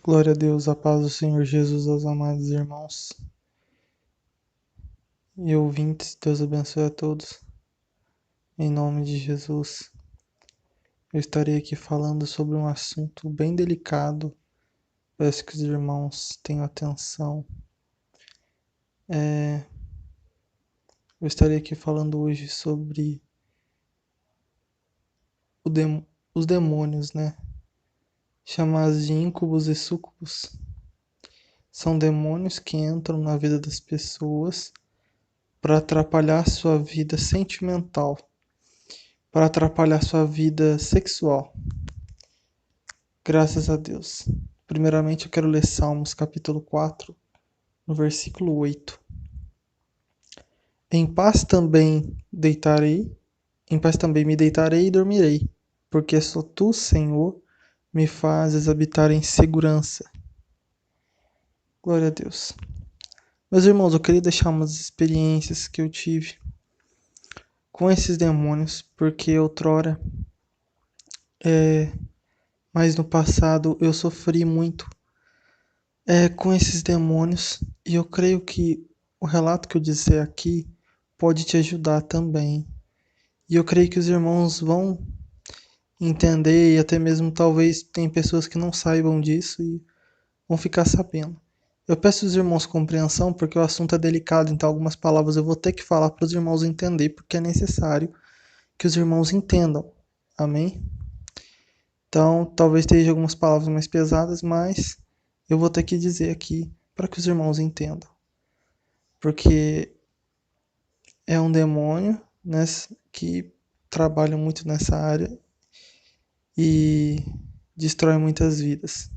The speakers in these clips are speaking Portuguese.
Glória a Deus, a paz do Senhor Jesus aos amados irmãos e ouvintes. Deus abençoe a todos. Em nome de Jesus, eu estarei aqui falando sobre um assunto bem delicado. Peço que os irmãos tenham atenção. Eu estarei aqui falando hoje sobre os demônios, né? Chamados de íncubos e súcubos. São demônios que entram na vida das pessoas para atrapalhar sua vida sentimental, para atrapalhar sua vida sexual. Graças a Deus. Primeiramente eu quero ler Salmos capítulo 4, no versículo 8. Em paz também me deitarei e dormirei, porque só tu, Senhor, me fazes habitar em segurança. Glória a Deus. Meus irmãos, eu queria deixar umas experiências que eu tive com esses demônios, porque outrora, mas no passado, eu sofri muito com esses demônios, e eu creio que o relato que eu disser aqui pode te ajudar também. E eu creio que os irmãos vão entender, e até mesmo talvez tem pessoas que não saibam disso e vão ficar sabendo. Eu peço aos irmãos compreensão porque o assunto é delicado, então algumas palavras eu vou ter que falar para os irmãos entender, porque é necessário que os irmãos entendam. Amém? Então, talvez esteja algumas palavras mais pesadas, mas eu vou ter que dizer aqui para que os irmãos entendam. Porque é um demônio, né, que trabalha muito nessa área e destrói muitas vidas.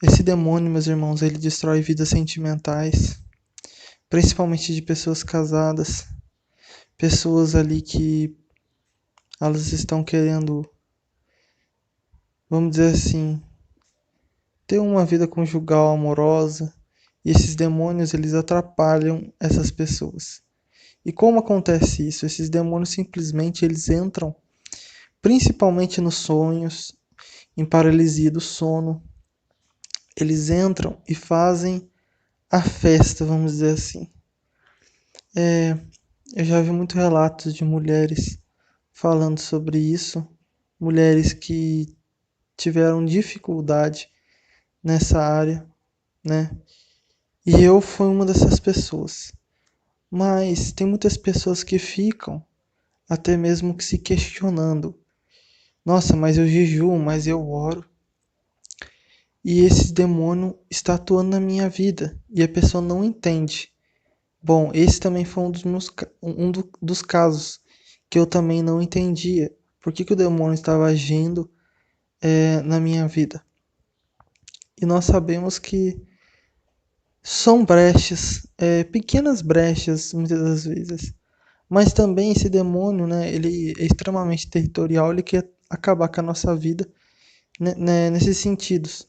Esse demônio, meus irmãos, ele destrói vidas sentimentais, principalmente de pessoas casadas, pessoas ali que elas estão querendo, vamos dizer assim, ter uma vida conjugal amorosa, e esses demônios eles atrapalham essas pessoas. E como acontece isso? Esses demônios simplesmente eles entram principalmente nos sonhos, em paralisia do sono. Eles entram e fazem a festa, vamos dizer assim. Eu já vi muitos relatos de mulheres falando sobre isso, mulheres que tiveram dificuldade nessa área, né? E eu fui uma dessas pessoas. Mas tem muitas pessoas que ficam até mesmo que se questionando. Nossa, mas eu jejuo, mas eu oro. E esse demônio está atuando na minha vida e a pessoa não entende. Bom, esse também foi dos casos que eu também não entendia. Por que o demônio estava agindo na minha vida? E nós sabemos que são brechas, pequenas brechas, muitas das vezes. Mas também esse demônio, né, ele é extremamente territorial, ele quer acabar com a nossa vida, né, nesses sentidos.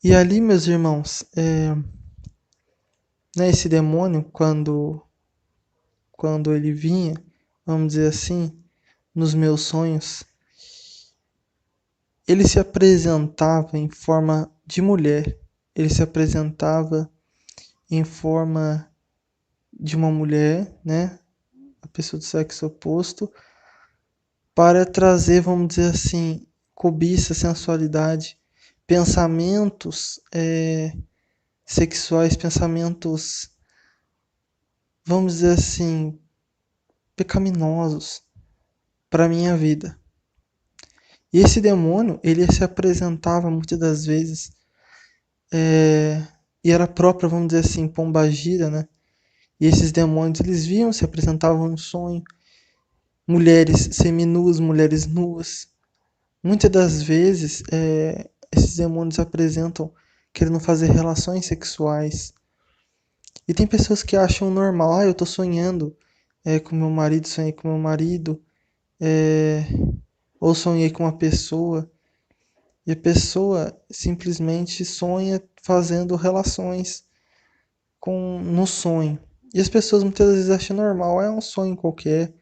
E ali, meus irmãos, né, esse demônio, quando ele vinha, vamos dizer assim, nos meus sonhos, ele se apresentava em forma de mulher, ele se apresentava em forma de uma mulher, né, a pessoa do sexo oposto, para trazer, vamos dizer assim, cobiça, sensualidade, pensamentos sexuais, pensamentos, vamos dizer assim, pecaminosos para minha vida. E esse demônio, ele se apresentava muitas das vezes, e era própria, vamos dizer assim, pombagira, né? E esses demônios, eles viam, se apresentavam no sonho, mulheres seminuas, mulheres nuas. Muitas das vezes, esses demônios apresentam querendo fazer relações sexuais. E tem pessoas que acham normal, eu tô sonhando com meu marido, sonhei com meu marido, ou sonhei com uma pessoa. E a pessoa simplesmente sonha fazendo relações no sonho. E as pessoas muitas vezes acham normal, é um sonho qualquer.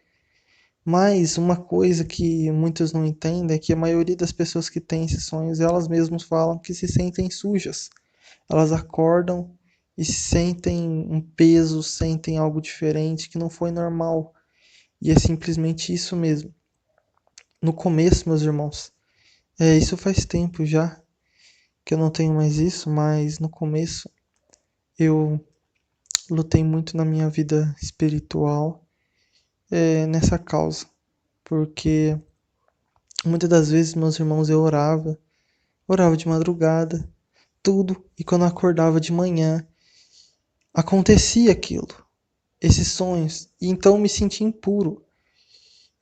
Mas uma coisa que muitos não entendem é que a maioria das pessoas que têm esses sonhos, elas mesmas falam que se sentem sujas. Elas acordam e sentem um peso, sentem algo diferente que não foi normal. E é simplesmente isso mesmo. No começo, meus irmãos, isso faz tempo já que eu não tenho mais isso, mas no começo eu lutei muito na minha vida espiritual, nessa causa, porque muitas das vezes, meus irmãos, eu orava de madrugada, tudo, e quando eu acordava de manhã, acontecia aquilo, esses sonhos, e então eu me sentia impuro.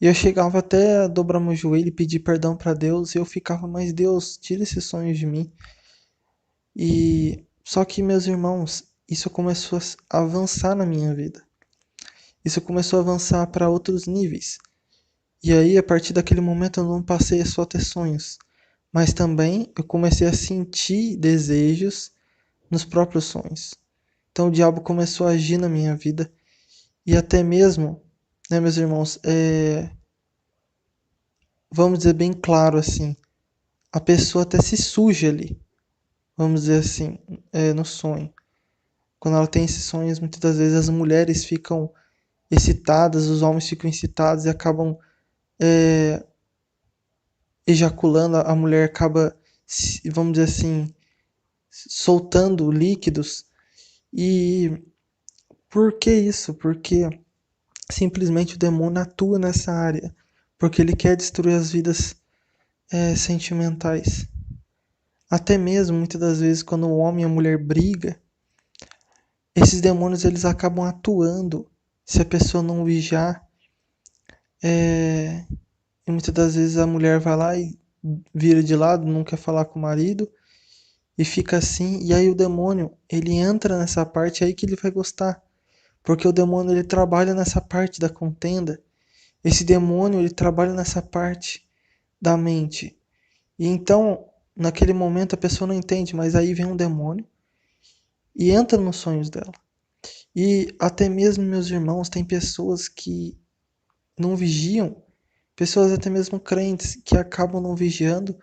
E eu chegava até a dobrar meu joelho e pedir perdão para Deus, e eu ficava, mas Deus, tira esses sonhos de mim. E só que, meus irmãos, isso começou a avançar na minha vida. Isso começou a avançar para outros níveis. E aí, a partir daquele momento, eu não passei a só ter sonhos, mas também eu comecei a sentir desejos nos próprios sonhos. Então, o diabo começou a agir na minha vida e até mesmo, né, meus irmãos, vamos dizer bem claro assim, a pessoa até se suja ali, vamos dizer assim, no sonho. Quando ela tem esses sonhos, muitas das vezes as mulheres ficam excitadas, os homens ficam excitados e acabam é, ejaculando, a mulher acaba, vamos dizer assim, soltando líquidos. E por que isso? Porque simplesmente o demônio atua nessa área, porque ele quer destruir as vidas sentimentais. Até mesmo, muitas das vezes, quando o homem e a mulher brigam, esses demônios eles acabam atuando se a pessoa não vigiar. E muitas das vezes a mulher vai lá e vira de lado, não quer falar com o marido, e fica assim, e aí o demônio, ele entra nessa parte aí que ele vai gostar, porque o demônio ele trabalha nessa parte da contenda. Esse demônio ele trabalha nessa parte da mente. E então, naquele momento a pessoa não entende, mas aí vem um demônio e entra nos sonhos dela. E até mesmo meus irmãos, tem pessoas que não vigiam, pessoas até mesmo crentes que acabam não vigiando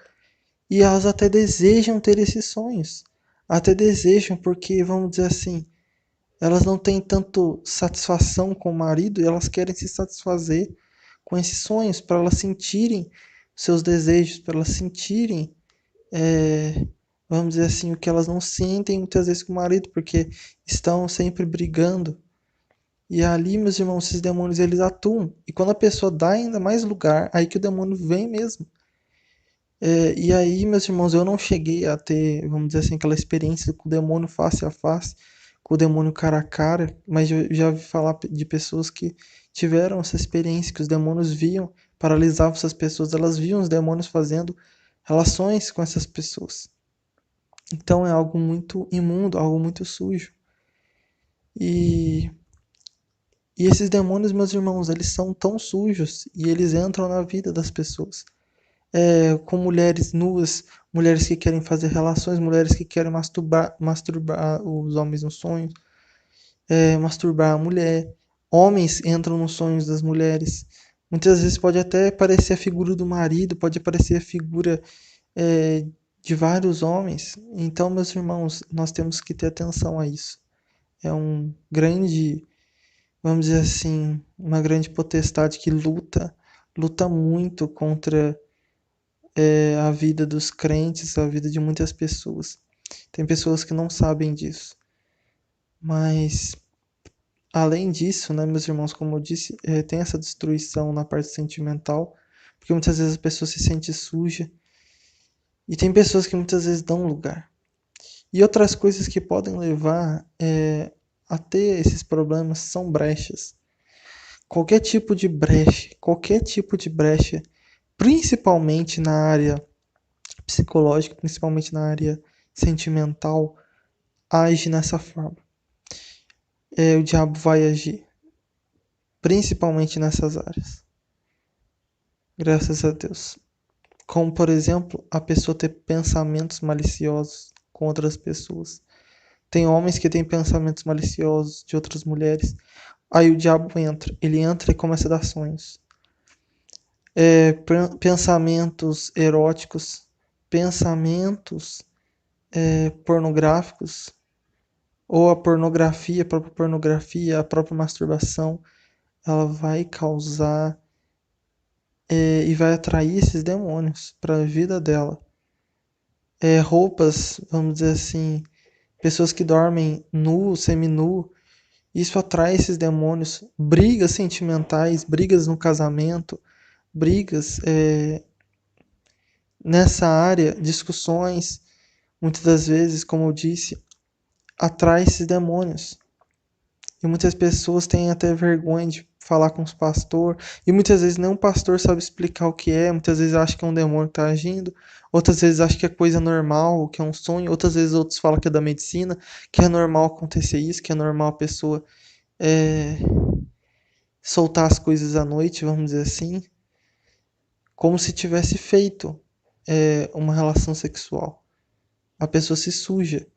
e elas até desejam ter esses sonhos. Até desejam porque, vamos dizer assim, elas não têm tanto satisfação com o marido e elas querem se satisfazer com esses sonhos para elas sentirem seus desejos, para elas sentirem, é, vamos dizer assim, o que elas não sentem muitas vezes com o marido, porque estão sempre brigando. E ali, meus irmãos, esses demônios eles atuam. E quando a pessoa dá ainda mais lugar, aí que o demônio vem mesmo. E aí, meus irmãos, eu não cheguei a ter, vamos dizer assim, aquela experiência com o demônio face a face, com o demônio cara a cara, mas eu já ouvi falar de pessoas que tiveram essa experiência, que os demônios viam, paralisavam essas pessoas, elas viam os demônios fazendo relações com essas pessoas. Então é algo muito imundo, algo muito sujo. E, e esses demônios, meus irmãos, eles são tão sujos e eles entram na vida das pessoas. Com mulheres nuas, mulheres que querem fazer relações, mulheres que querem masturbar os homens nos sonhos, masturbar a mulher. Homens entram nos sonhos das mulheres. Muitas vezes pode até aparecer a figura do marido, pode aparecer a figura é, de vários homens. Então, meus irmãos, nós temos que ter atenção a isso. É um grande, vamos dizer assim, uma grande potestade que luta muito contra a vida dos crentes, a vida de muitas pessoas. Tem pessoas que não sabem disso. Mas, além disso, né, meus irmãos, como eu disse, tem essa destruição na parte sentimental, porque muitas vezes a pessoa se sente suja. E tem pessoas que muitas vezes dão lugar. E outras coisas que podem levar a ter esses problemas são brechas. Qualquer tipo de brecha, principalmente na área psicológica, principalmente na área sentimental, age nessa forma. O diabo vai agir, principalmente nessas áreas. Graças a Deus. Como, por exemplo, a pessoa ter pensamentos maliciosos com outras pessoas. Tem homens que têm pensamentos maliciosos de outras mulheres. Aí o diabo entra. Ele entra e começa a dar sonhos. pensamentos eróticos, pensamentos pornográficos, ou a pornografia, a própria pornografia, a própria masturbação, ela vai causar e vai atrair esses demônios para a vida dela. Roupas, vamos dizer assim, pessoas que dormem nu, seminu, isso atrai esses demônios. Brigas sentimentais, brigas no casamento, brigas nessa área, discussões, muitas das vezes, como eu disse, atrai esses demônios. E muitas pessoas têm até vergonha de falar com os pastores. E muitas vezes nem um pastor sabe explicar o que é. Muitas vezes acha que é um demônio que está agindo. Outras vezes acha que é coisa normal, que é um sonho. Outras vezes outros falam que é da medicina, que é normal acontecer isso, que é normal a pessoa soltar as coisas à noite, vamos dizer assim. Como se tivesse feito uma relação sexual. A pessoa se suja.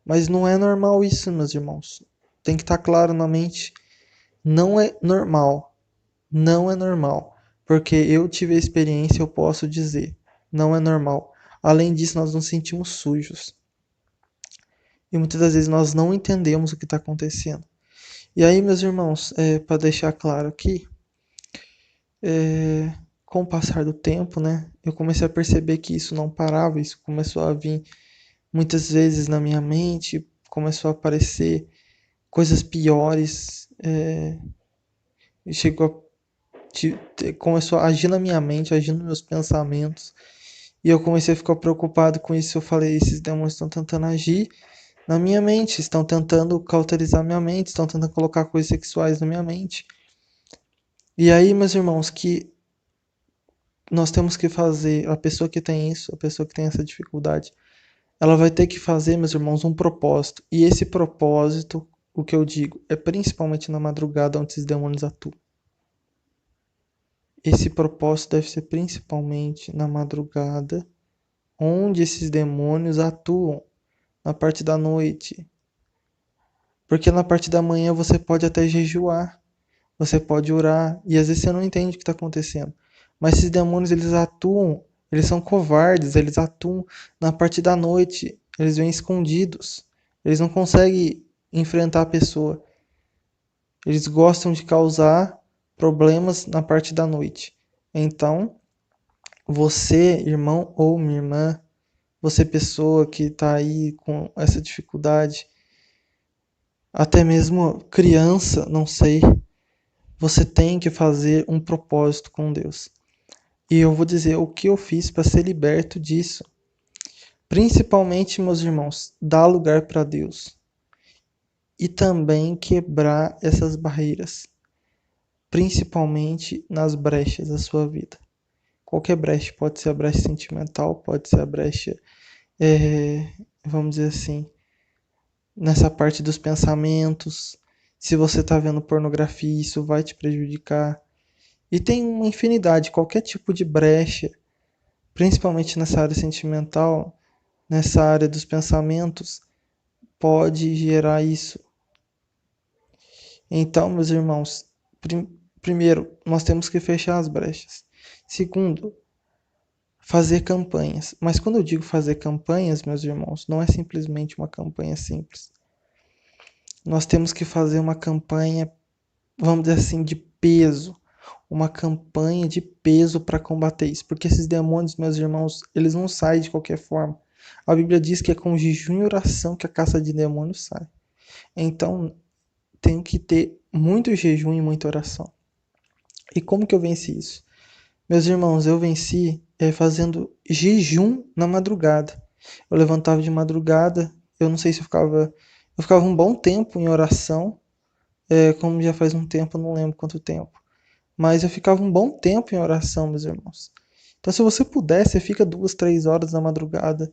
Mas não é normal isso, meus irmãos. Tem que estar claro na mente. Não é normal. Não é normal. Porque eu tive a experiência, eu posso dizer. Não é normal. Além disso, nós nos sentimos sujos. E muitas das vezes nós não entendemos o que está acontecendo. E aí, meus irmãos, para deixar claro aqui, com o passar do tempo, né, eu comecei a perceber que isso não parava, isso começou a vir muitas vezes na minha mente, começou a aparecer coisas piores, chegou começou a agir na minha mente, agir nos meus pensamentos, e eu comecei a ficar preocupado com isso. Eu falei, esses demônios estão tentando agir na minha mente, estão tentando cauterizar minha mente, estão tentando colocar coisas sexuais na minha mente. E aí, meus irmãos, que nós temos que fazer, a pessoa que tem isso, a pessoa que tem essa dificuldade, ela vai ter que fazer, meus irmãos, um propósito. E esse propósito, o que eu digo, é principalmente na madrugada onde esses demônios atuam. Esse propósito deve ser principalmente na madrugada, onde esses demônios atuam, na parte da noite. Porque na parte da manhã você pode até jejuar, você pode orar, e às vezes você não entende o que está acontecendo. Mas esses demônios, eles atuam, eles são covardes, eles atuam na parte da noite, eles vêm escondidos, eles não conseguem enfrentar a pessoa. Eles gostam de causar problemas na parte da noite. Então, você, irmão ou minha irmã, você pessoa que está aí com essa dificuldade, até mesmo criança, não sei, você tem que fazer um propósito com Deus. E eu vou dizer o que eu fiz para ser liberto disso. Principalmente, meus irmãos, dar lugar para Deus. E também quebrar essas barreiras. Principalmente nas brechas da sua vida. Qualquer brecha, pode ser a brecha sentimental, pode ser a brecha, vamos dizer assim, nessa parte dos pensamentos. Se você está vendo pornografia, isso vai te prejudicar. E tem uma infinidade, qualquer tipo de brecha, principalmente nessa área sentimental, nessa área dos pensamentos, pode gerar isso. Então, meus irmãos, primeiro, nós temos que fechar as brechas. Segundo, fazer campanhas. Mas quando eu digo fazer campanhas, meus irmãos, não é simplesmente uma campanha simples. Nós temos que fazer uma campanha, vamos dizer assim, de peso. Uma campanha de peso para combater isso. Porque esses demônios, meus irmãos, eles não saem de qualquer forma. A Bíblia diz que é com jejum e oração que a caça de demônios sai. Então, tem que ter muito jejum e muita oração. E como que eu venci isso? Meus irmãos, eu venci fazendo jejum na madrugada. Eu levantava de madrugada, eu não sei se eu ficava um bom tempo em oração, como já faz um tempo, eu não lembro quanto tempo. Mas eu ficava um bom tempo em oração, meus irmãos. Então, se você puder, você fica 2, 3 horas na madrugada,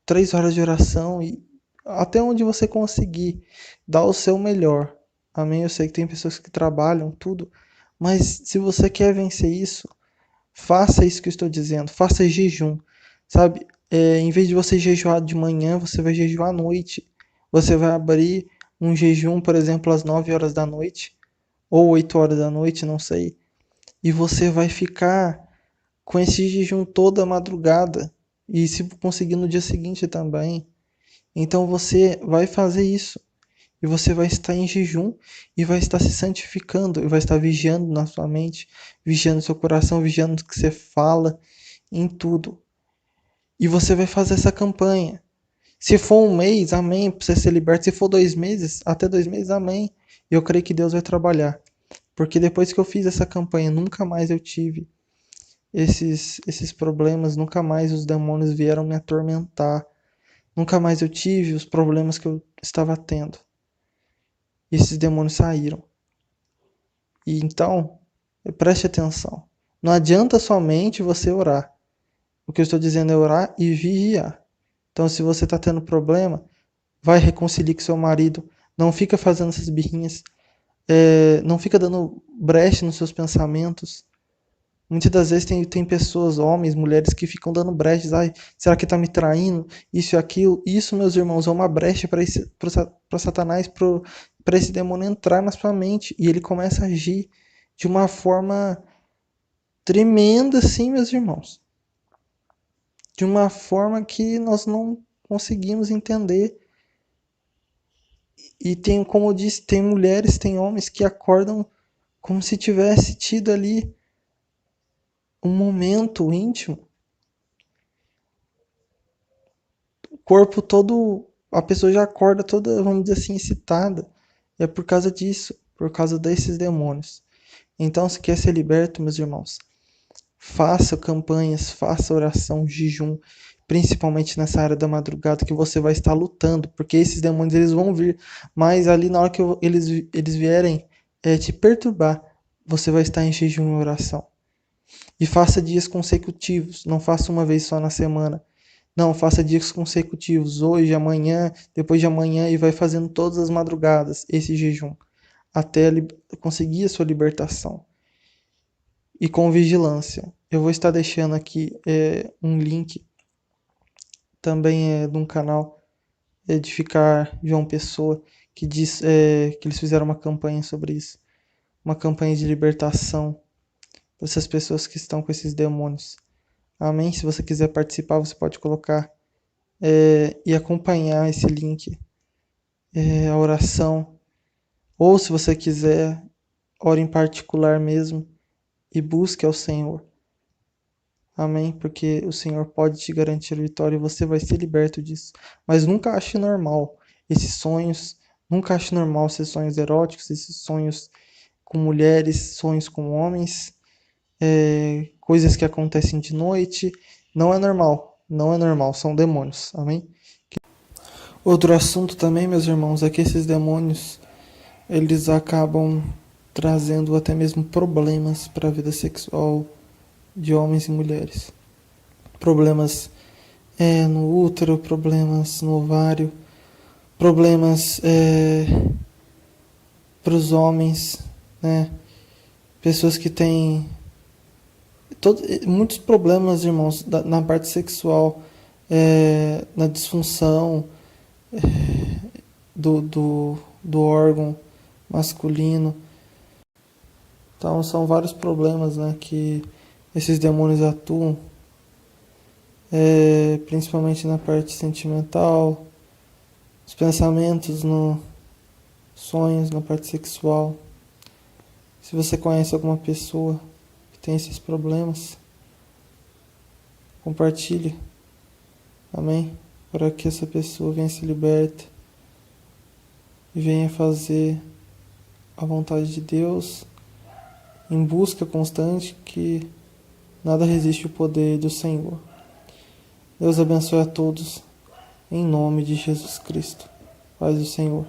3 horas de oração e até onde você conseguir, dá o seu melhor. Amém? Eu sei que tem pessoas que trabalham, tudo, mas se você quer vencer isso, faça isso que eu estou dizendo, faça jejum, sabe? Em vez de você jejuar de manhã, você vai jejuar à noite. Você vai abrir um jejum, por exemplo, às 9 horas da noite, ou 8 horas da noite, não sei. e você vai ficar com esse jejum toda madrugada e se conseguir no dia seguinte também. Então você vai fazer isso e você vai estar em jejum e vai estar se santificando e vai estar vigiando na sua mente, vigiando seu coração, vigiando o que você fala, em tudo. E você vai fazer essa campanha. Se for um mês, amém, para você ser liberto. Se for 2 meses, até 2 meses, amém. E eu creio que Deus vai trabalhar. Porque depois que eu fiz essa campanha, nunca mais eu tive esses problemas, nunca mais os demônios vieram me atormentar. Nunca mais eu tive os problemas que eu estava tendo. E esses demônios saíram. E então, preste atenção. Não adianta somente você orar. O que eu estou dizendo é orar e vigiar. Então, se você está tendo problema, vai reconciliar com seu marido. Não fica fazendo essas birrinhas. Não fica dando brecha nos seus pensamentos. Muitas das vezes tem pessoas, homens, mulheres, que ficam dando brechas. Ai, será que está me traindo? Isso e aquilo. Isso, meus irmãos, é uma brecha para Satanás, para esse demônio entrar na sua mente. E ele começa a agir de uma forma tremenda, assim, meus irmãos. De uma forma que nós não conseguimos entender. E tem, como eu disse, tem mulheres, tem homens que acordam como se tivesse tido ali um momento íntimo. O corpo todo, a pessoa já acorda toda, vamos dizer assim, excitada. E é por causa disso, por causa desses demônios. Então, se quer ser liberto, meus irmãos, faça campanhas, faça oração, jejum, principalmente nessa área da madrugada que você vai estar lutando, porque esses demônios eles vão vir, mas ali na hora que eles vierem te perturbar, você vai estar em jejum e oração. E faça dias consecutivos, não faça uma vez só na semana. Não, faça dias consecutivos, hoje, amanhã, depois de amanhã, e vai fazendo todas as madrugadas esse jejum, até conseguir a sua libertação. E com vigilância. Eu vou estar deixando aqui um link também de um canal Edificar João Pessoa, que diz que eles fizeram uma campanha sobre isso. Uma campanha de libertação para essas pessoas que estão com esses demônios. Amém? Se você quiser participar, você pode colocar e acompanhar esse link, a oração. Ou se você quiser, ore em particular mesmo e busque ao Senhor. Amém? Porque o Senhor pode te garantir a vitória e você vai ser liberto disso. Mas nunca ache normal esses sonhos, nunca ache normal esses sonhos eróticos, esses sonhos com mulheres, sonhos com homens, coisas que acontecem de noite. Não é normal, não é normal, são demônios. Amém? Outro assunto também, meus irmãos, é que esses demônios, eles acabam trazendo até mesmo problemas para a vida sexual de homens e mulheres. Problemas no útero, problemas no ovário, problemas para os homens, né? Pessoas que têm muitos problemas, irmãos, na parte sexual, na disfunção do órgão masculino. Então são vários problemas, né, que esses demônios atuam, principalmente na parte sentimental, os pensamentos, no sonhos, na parte sexual. Se você conhece alguma pessoa que tem esses problemas, compartilhe, amém? Para que essa pessoa venha se liberta e venha fazer a vontade de Deus em busca constante, que nada resiste ao poder do Senhor. Deus abençoe a todos, em nome de Jesus Cristo. Paz do Senhor.